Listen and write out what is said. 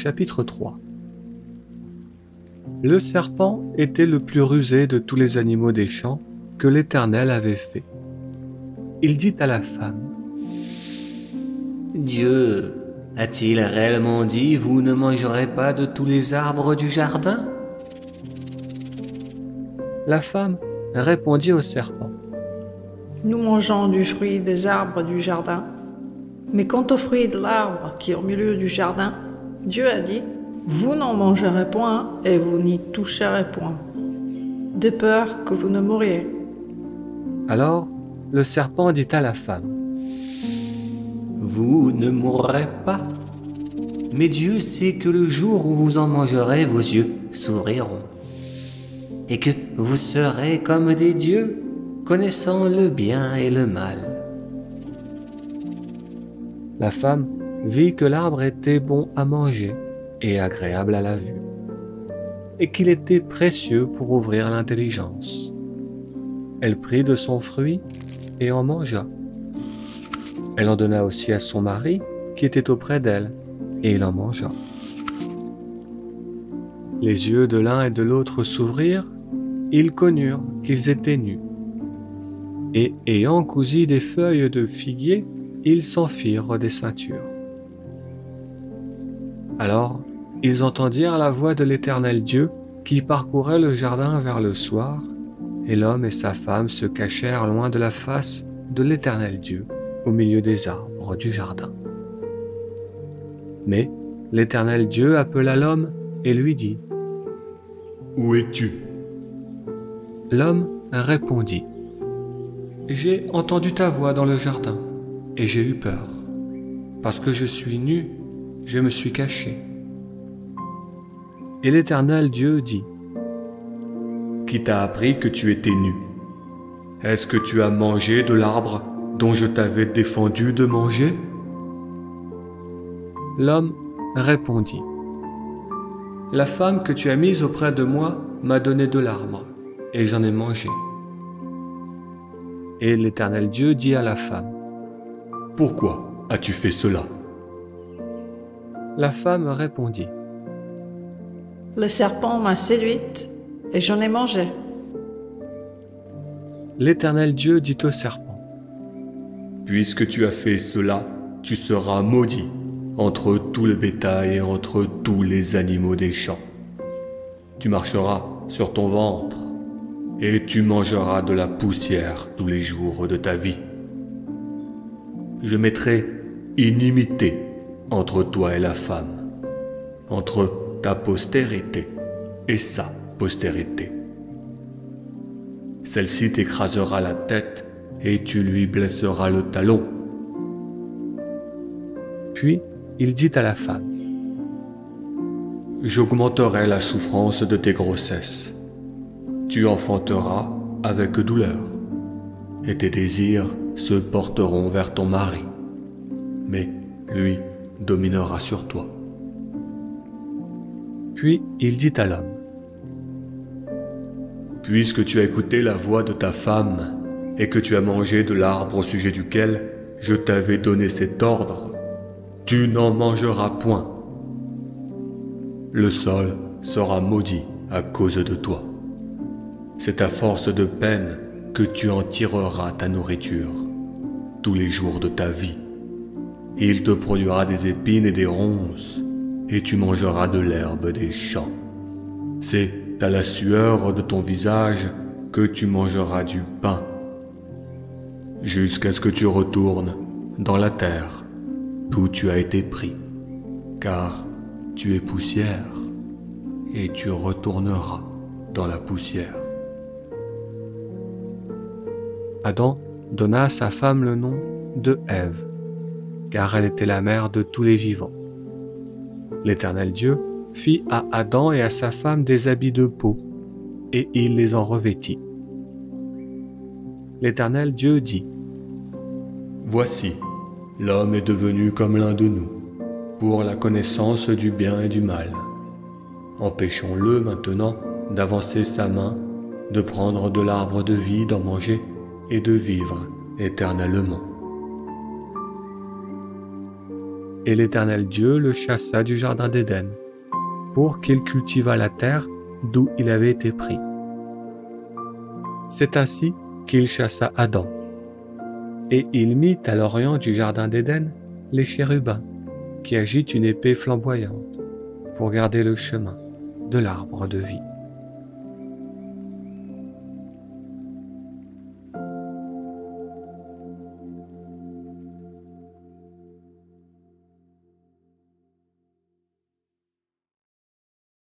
Chapitre 3. Le serpent était le plus rusé de tous les animaux des champs que l'Éternel avait fait. Il dit à la femme: Dieu a-t-il réellement dit « Vous ne mangerez pas de tous les arbres du jardin » La femme répondit au serpent: Nous mangeons du fruit des arbres du jardin. Mais quant au fruit de l'arbre qui est au milieu du jardin, Dieu a dit, vous n'en mangerez point et vous n'y toucherez point, de peur que vous ne mouriez. Alors le serpent dit à la femme: Vous ne mourrez pas. Mais Dieu sait que le jour où vous en mangerez, vos yeux s'ouvriront. Et que vous serez comme des dieux, connaissant le bien et le mal. La femme vit que l'arbre était bon à manger et agréable à la vue, et qu'il était précieux pour ouvrir l'intelligence. Elle prit de son fruit et en mangea. Elle en donna aussi à son mari qui était auprès d'elle, et il en mangea. Les yeux de l'un et de l'autre s'ouvrirent, ils connurent qu'ils étaient nus. Et ayant cousu des feuilles de figuier, ils s'en firent des ceintures. Alors, ils entendirent la voix de l'Éternel Dieu qui parcourait le jardin vers le soir, et l'homme et sa femme se cachèrent loin de la face de l'Éternel Dieu, au milieu des arbres du jardin. Mais l'Éternel Dieu appela l'homme et lui dit: Où es-tu? L'homme répondit: J'ai entendu ta voix dans le jardin, et j'ai eu peur. Parce que je suis nu, je me suis caché. Et l'Éternel Dieu dit: Qui t'a appris que tu étais nu? Est-ce que tu as mangé de l'arbre dont je t'avais défendu de manger? L'homme répondit: La femme que tu as mise auprès de moi m'a donné de l'arbre, et j'en ai mangé. Et l'Éternel Dieu dit à la femme: Pourquoi as-tu fait cela? La femme répondit: Le serpent m'a séduite et j'en ai mangé. L'Éternel Dieu dit au serpent: Puisque tu as fait cela, tu seras maudit entre tout le bétail et entre tous les animaux des champs. Tu marcheras sur ton ventre et tu mangeras de la poussière tous les jours de ta vie. Je mettrai inimité entre toi et la femme, entre ta postérité et sa postérité. Celle-ci t'écrasera la tête et tu lui blesseras le talon. Puis il dit à la femme: J'augmenterai la souffrance de tes grossesses. Tu enfanteras avec douleur, et tes désirs se porteront vers ton mari, mais lui dominera sur toi. Puis il dit à l'homme: Puisque tu as écouté la voix de ta femme, et que tu as mangé de l'arbre au sujet duquel je t'avais donné cet ordre, tu n'en mangeras point. Le sol sera maudit à cause de toi. C'est à force de peine que tu en tireras ta nourriture tous les jours de ta vie. Il te produira des épines et des ronces, et tu mangeras de l'herbe des champs. C'est à la sueur de ton visage que tu mangeras du pain, jusqu'à ce que tu retournes dans la terre d'où tu as été pris, car tu es poussière, et tu retourneras dans la poussière. Adam donna à sa femme le nom de Ève, car elle était la mère de tous les vivants. L'Éternel Dieu fit à Adam et à sa femme des habits de peau, et il les en revêtit. L'Éternel Dieu dit: Voici, l'homme est devenu comme l'un de nous, pour la connaissance du bien et du mal. Empêchons-le maintenant d'avancer sa main, de prendre de l'arbre de vie, d'en manger et de vivre éternellement. Et l'Éternel Dieu le chassa du jardin d'Éden, pour qu'il cultivât la terre d'où il avait été pris. C'est ainsi qu'il chassa Adam. Et il mit à l'orient du jardin d'Éden les chérubins, qui agitent une épée flamboyante, pour garder le chemin de l'arbre de vie.